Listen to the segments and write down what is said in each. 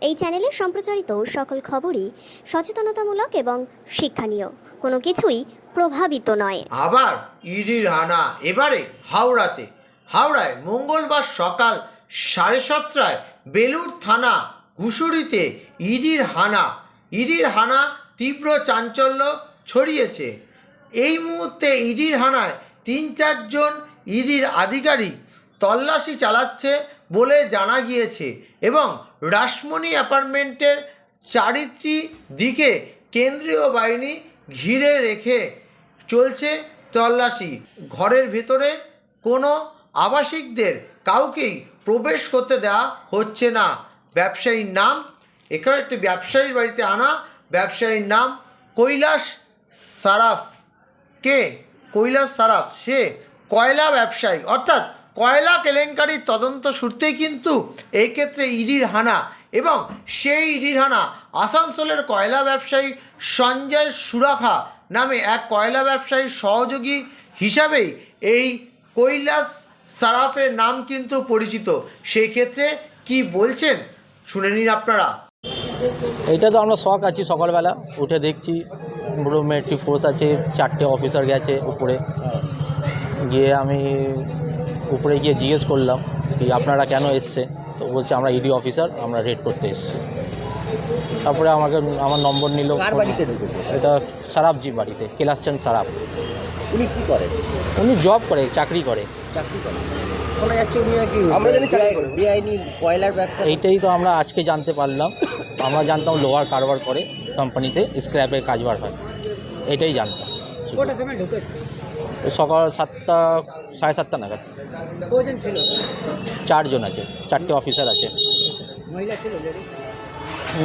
এই চ্যানেলে সম্প্রচারিত সকল খবরই সচেতনতামূলক এবং শিক্ষণীয়, কোনো কিছুই প্রভাবিত নয়। আবার ইডির হানা এবারে হাওড়ায় মঙ্গলবার সকাল 7:30টায় বেলুড় থানা ঘুষুরিতে ইডির হানা তীব্র চাঞ্চল্য ছড়িয়েছে। এই মুহূর্তে ইডির হানায় 3-4 জন ইডির আধিকারিক তল্লাশি চালাচ্ছে বলে জানা গিয়েছে এবং রাসমণি অ্যাপার্টমেন্টের চারিটি দিকে কেন্দ্রীয় বাহিনী ঘিরে রেখে চলছে তল্লাশি। ঘরের ভেতরে কোনো আবাসিকদের কাউকেই প্রবেশ করতে দেওয়া হচ্ছে না। ব্যবসায়ীর নাম, এখানে একটি ব্যবসায়ীর বাড়িতে আনা, ব্যবসায়ীর নাম কৈলাস সারাফ। কৈলাস সারাফ সে কয়লা ব্যবসায়ী, অর্থাৎ কয়লা কেলেঙ্কারির তদন্ত সূত্রেই কিন্তু এই ক্ষেত্রে ইডির হানা, এবং সেই ইডির হানা আসানসোলের কয়লা ব্যবসায়ী সঞ্জয় সুরাখা নামে এক কয়লা ব্যবসায়ীর সহযোগী হিসাবেই এই কৈলাস সারাফের নাম কিন্তু পরিচিত। সেই ক্ষেত্রে কি বলছেন শুনে নিন আপনারা। এইটা তো আমরা শখ আছি, সকালবেলা উঠে দেখছি পুরো মেট্রি ফোর্স আছে, 4টে অফিসার গেছে উপরে। গিয়ে আমি উপরে গিয়ে জিজ্ঞেস করলাম কি আপনারা কেন এসছে, তো বলছে আমরা ইডি অফিসার, আমরা রেড করতে এসেছি। তারপরে আমার নম্বর নিল। কার বাড়িতে ঢুকেছে? এটা সারাফজি বাড়িতে, কৈলাসচন্দ সারাফ। উনি কি করেন? উনি জব করে, চাকরি করে। শোনা যাচ্ছে উনি নাকি আমরা জানি বেআইনি কয়লার ব্যবসা। এইটাই তো আমরা আজকে জানতে পারলাম। আমরা জানতাম লোহার কারবার করে, কোম্পানিতে স্ক্র্যাপের কাজবার হয়, এটাই জানতাম। সকাল 7টা 7:30 নাগাদ। 4 জন আছে, 4টে অফিসার আছে।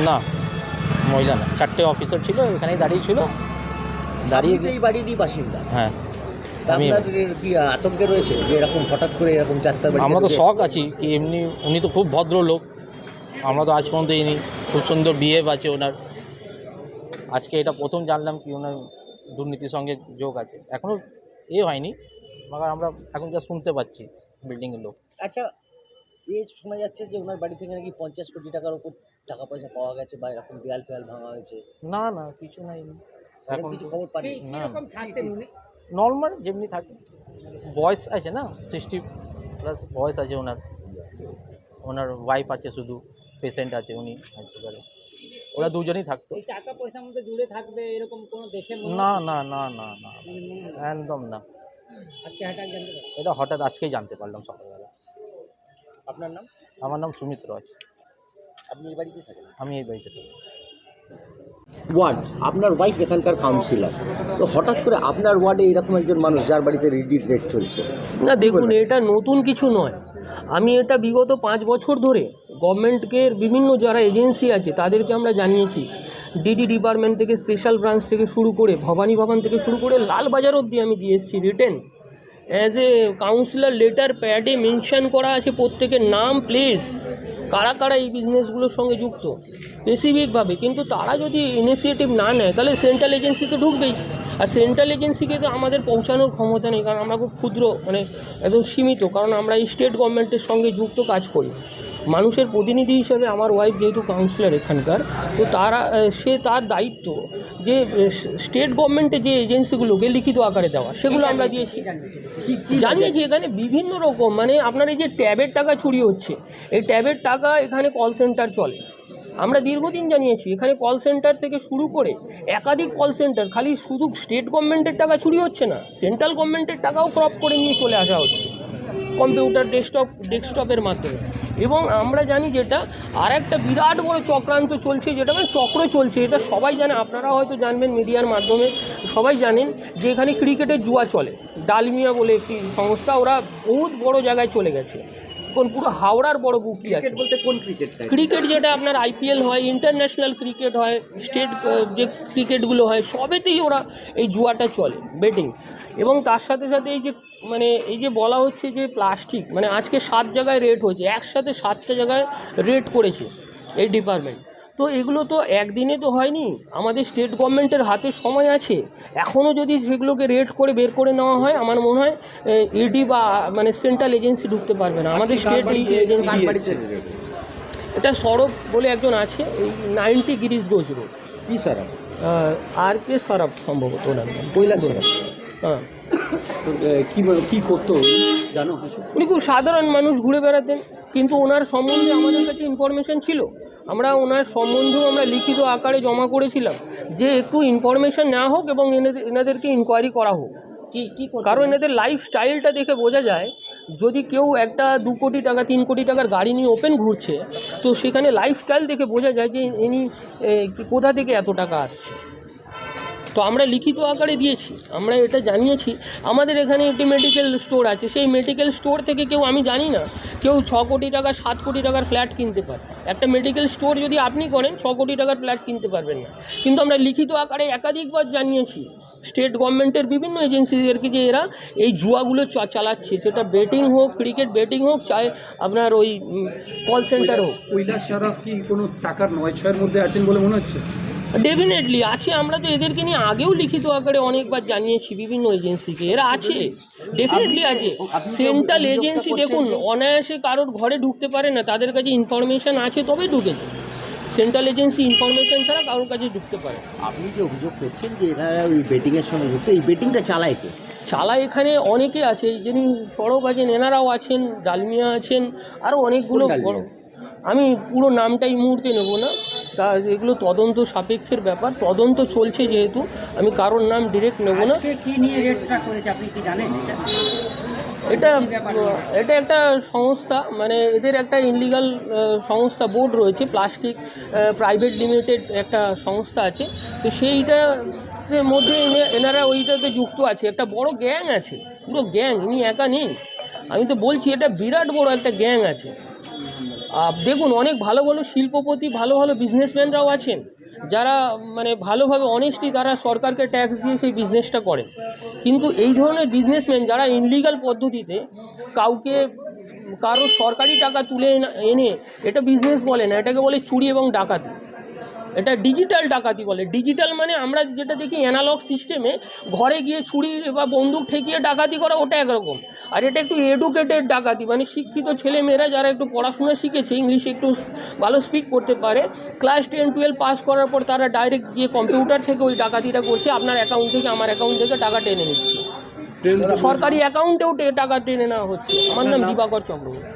না, মহিলা না, 4টে অফিসার ছিল, এখানেই দাঁড়িয়ে ছিল। দাঁড়িয়ে এই বাড়িরই বাসিন্দা? হ্যাঁ। আমি কি আতঙ্কে রয়েছে যে এরকম হঠাৎ করে এরকম 4টা বাড়ি? আমরা তো শখ আছি কি, এমনি উনি তো খুব ভদ্র লোক, আমরা তো আজ পর্যন্ত ইনি খুব সুন্দর বিহেভ আছে ওনার। আজকে এটা প্রথম জানলাম কি ওনার দুর্নীতির সঙ্গে যোগ আছে। এখনও হয়নি, মगर আমরা এখন যা শুনতে পাচ্ছি বিল্ডিংয়ের লোক। একটা শোনা যাচ্ছে যে ওনার বাড়ি থেকে নাকি 50 কোটি টাকার উপর টাকা পয়সা পাওয়া গেছে, বা এরকম দেয়াল ফেয়াল ভাঙা হয়েছে। না না, কিছু নাই, এখন কিছু খবর পাই না। নর্মাল যেমনি থাকে। বয়স আছে না, 60+ বয়স আছে ওনার ওয়াইফ আছে, শুধু পেশেন্ট আছে, উনি আছে। ওরা দুজনেই থাকতো। টাকা পয়সার মধ্যে জুড়ে থাকবে এরকম কোনো দেখে? না না না না না, একদম না। আজকে হঠাৎ জানতে পারলাম, এটা হঠাৎ আজকেই জানতে পারলাম সকালবেলা। আপনার নাম? আমার নাম সুমিত রয়। আপনি এই বাড়িতে থাকেন? আমি এই বাড়িতে থাকি। ওয়ার্ড, আপনার ওয়াইফ এখানকার কাউন্সিলর, তো হঠাৎ করে আপনার ওয়ার্ডে এরকম একজন মানুষ যার বাড়িতে রিডির রেট চলছে। না দেখুন, এটা নতুন কিছু নয়। আমি এটা বিগত 5 বছর ধরে গভর্নমেন্টকে বিভিন্ন যারা এজেন্সি আছে তাদেরকে আমরা জানিয়েছি। ডিডি ডিপার্টমেন্ট থেকে, স্পেশাল ব্রাঞ্চ থেকে শুরু করে, ভবানী ভবন থেকে শুরু করে লালবাজার অবধি আমি দিয়ে এসেছি written. As a councillor letter প্যাডে মেনশন করা আছে প্রত্যেকের নাম, প্লেস, কারা কারা এই বিজনেসগুলোর সঙ্গে যুক্ত স্পেসিফিকভাবে। কিন্তু তারা যদি ইনিশিয়েটিভ না নেয় তাহলে সেন্ট্রাল এজেন্সি তো ঢুকবেই, আর সেন্ট্রাল এজেন্সিকে তো আমাদের পৌঁছানোর ক্ষমতা নেই, কারণ আমরা খুব ক্ষুদ্র, মানে একদম সীমিত, কারণ আমরা এই স্টেট গভর্নমেন্টের সঙ্গে যুক্ত কাজ করি। মানুষের প্রতিনিধি হিসেবে আমার ওয়াইফ যেহেতু কাউন্সিলর এখানকার, তো তার দায়িত্ব যে স্টেট গভর্নমেন্টের যে এজেন্সিগুলোকে লিখিত আকারে দেওয়া, সেগুলো আমরা দিয়েছি, জানিয়েছি। এখানে বিভিন্ন রকম, মানে আপনার এই যে ট্যাবের টাকা চুরি হচ্ছে, এই ট্যাবের টাকা এখানে কল সেন্টার চলে, আমরা দীর্ঘদিন জানিয়েছি। এখানে কল সেন্টার থেকে শুরু করে একাধিক কল সেন্টার, খালি শুধু স্টেট গভর্নমেন্টের টাকা চুরি হচ্ছে না, সেন্ট্রাল গভর্নমেন্টের টাকাও ক্রপ করে নিয়ে চলে আসা হচ্ছে কম্পিউটার ডেস্কটপের মাধ্যমে। এবং আমরা জানি যেটা আর একটা বিরাট বড় চক্রান্ত চলছে, যেটা মানে চক্র চলছে, এটা সবাই জানে, আপনারা হয়তো জানবেন, মিডিয়ার মাধ্যমে সবাই জানেন যে এখানে ক্রিকেটের জুয়া চলে। ডালমিয়া বলে একটি সংস্থা, ওরা বহুত বড় জায়গায় চলে গেছে, কোন পুরো হাওড়ার বড় বুকটি আছে। বলতে কোন ক্রিকেট যেটা আপনার IPL হয়, ইন্টারন্যাশনাল ক্রিকেট হয়, স্টেট যে ক্রিকেটগুলো হয়, সবেতেই ওরা এই জুয়াটা চলে, বেটিং। এবং তার সাথে সাথে এই যে বলা হচ্ছে যে প্লাস্টিক, মানে আজকে 7 জায়গায় রেড হয়েছে, একসাথে 7টা জায়গায় রেড করেছে এই ডিপার্টমেন্ট। তো এগুলো তো একদিনে তো হয়নি, আমাদের স্টেট গভর্নমেন্টের হাতে সময় আছে। এখনও যদি সেগুলোকে রেড করে বের করে নেওয়া হয়, আমার মনে হয় ইডি বা মানে সেন্ট্রাল এজেন্সি ঢুকতে পারবে না, আমাদের স্টেট এই এজেন্সি। এটা সৌরভ বলে একজন আছে, এই 90 গিরিশ ঘোষ রোড, কি স্যার আর কে সরব সম্ভবত ওনার নাম। কৈলাস সরব। হ্যাঁ, কি করতো জানো কিছু? উনি খুব সাধারণ মানুষ, ঘুরে বেড়াতেন, কিন্তু ওনার সম্বন্ধে আমাদের কাছে ইনফরমেশন ছিল। আমরা ওনার সম্বন্ধেও আমরা লিখিত আকারে জমা করেছিলাম যে একটু ইনফরমেশন নেওয়া হোক এবং এনাদেরকে ইনকোয়ারি করা হোক। কারণ এনাদের লাইফস্টাইলটা দেখে বোঝা যায়, যদি কেউ একটা 2 কোটি টাকা 3 কোটি টাকার গাড়ি নিয়ে ওপেন ঘুরছে, তো সেখানে লাইফস্টাইল দেখে বোঝা যায় যে ইনি কোথা থেকে এত টাকা আসছে। তো আমরা লিখিত আকারে দিয়েছি, আমরা এটা জানিয়েছি। আমাদের এখানে একটি মেডিকেল স্টোর আছে, সেই মেডিকেল স্টোর থেকে কেউ, আমি জানি না, কেউ 6 কোটি টাকা 7 কোটি টাকার ফ্ল্যাট কিনতে পারে। একটা মেডিকেল স্টোর যদি আপনি করেন 6 কোটি টাকার ফ্ল্যাট কিনতে পারবেন না। কিন্তু আমরা লিখিত আকারে একাধিকবার জানিয়েছি স্টেট গভর্নমেন্টের বিভিন্ন এজেন্সিদেরকে যে এরা এই জুয়াগুলো চালাচ্ছে, সেটা বেটিং হোক, ক্রিকেট বেটিং হোক, চাই আপনার ওই কল সেন্টার হোক। কৈলাস সরব কি কোনো টাকার 9-6 মধ্যে আছেন বলে মনে হচ্ছে? ডেফিনেটলি আছে। আমরা তো এদেরকে নিয়ে আগেও লিখিত আকারে অনেকবার জানিয়েছি বিভিন্ন এজেন্সিকে, এরা আছে, ডেফিনেটলি আছে। সেন্ট্রাল এজেন্সি দেখুন, অনায়াসে কারোর ঘরে ঢুকতে পারে না, তাদের কাছে ইনফরমেশান আছে তবে ঢুকেছে। সেন্ট্রাল এজেন্সি ইনফরমেশান ছাড়া কারোর কাছে ঢুকতে পারে। আপনি যে অভিযোগ করছেন যে এনারা ওই বেটিংয়ের সঙ্গে যুক্ত, এই বেটিংটা চালায় কে? চালা এখানে অনেকে আছে, যিনি সৌরভ আছেন, এনারাও আছেন, ডালমিয়া আছেন, আরও অনেকগুলো বড়, আমি পুরো নামটা এই মুহূর্তে নেব না, তা এগুলো তদন্ত সাপেক্ষের ব্যাপার, তদন্ত চলছে যেহেতু আমি কারোর নাম ডিরেক্ট নেব না। এটা একটা সংস্থা, মানে এদের একটা ইনলিগাল সংস্থা বোর্ড রয়েছে, প্লাস্টিক প্রাইভেট লিমিটেড একটা সংস্থা আছে, তো সেইটার মধ্যে এনারা ওইটাতে যুক্ত আছে। একটা বড় গ্যাং আছে, পুরো গ্যাং, ইনি একা নেই। আমি তো বলছি এটা বিরাট বড় একটা গ্যাং আছে। দেখুন, অনেক ভালো ভালো শিল্পপতি, ভালো ভালো বিজনেসম্যানরাও আছেন, যারা মানে ভালোভাবে অনেস্টলি তারা সরকারকে ট্যাক্স দিয়ে সেই বিজনেসটা করেন। কিন্তু এই ধরনের বিজনেসম্যান যারা ইনলিগাল পদ্ধতিতে কারো সরকারি টাকা তুলে এনে, এটা বিজনেস বলে না, এটাকে বলে চুরি এবং ডাকাতি। এটা ডিজিটাল ডাকাতি বলে। ডিজিটাল মানে আমরা যেটা দেখি অ্যানালগ সিস্টেমে ঘরে গিয়ে ছুরি বা বন্দুক ঠেকিয়ে ডাকাতি করা, ওটা একরকম। আর এটা একটু এডুকেটেড ডাকাতি, মানে শিক্ষিত ছেলেমেয়েরা যারা একটু পড়াশোনা শিখেছে, ইংলিশ একটু ভালো স্পিক করতে পারে, ক্লাস 10-12 পাস করার পর তারা ডাইরেক্ট গিয়ে কম্পিউটার থেকে ওই ডাকাতিটা করছে, আপনার অ্যাকাউন্ট থেকে আমার অ্যাকাউন্ট থেকে টাকা টেনে নিচ্ছে, সরকারি অ্যাকাউন্টেও টাকা টেনে নেওয়া হচ্ছে। আমার নাম দিবাকর চক্রবর্তী।